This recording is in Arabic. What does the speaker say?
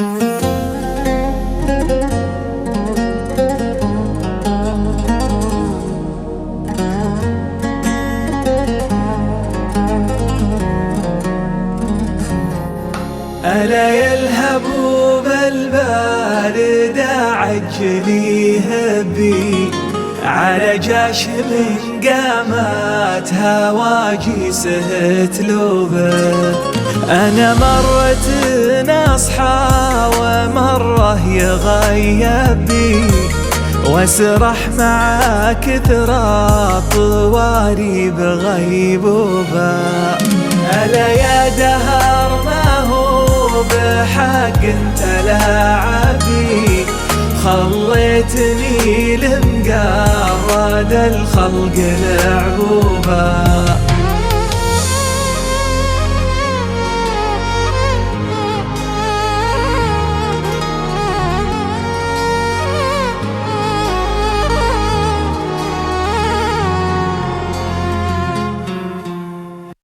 ألا يا الهبوب البارد عجلي هبي على جاش من قامات هواجيسه تلوبه. أنا مرة نصحى ومرة يغيب بي واسرح مع كثر طواري بغيبوبة. ألا يا دهر ما هو بحق انت لاعبي خليتني لمقارد الخلق لعبوبة.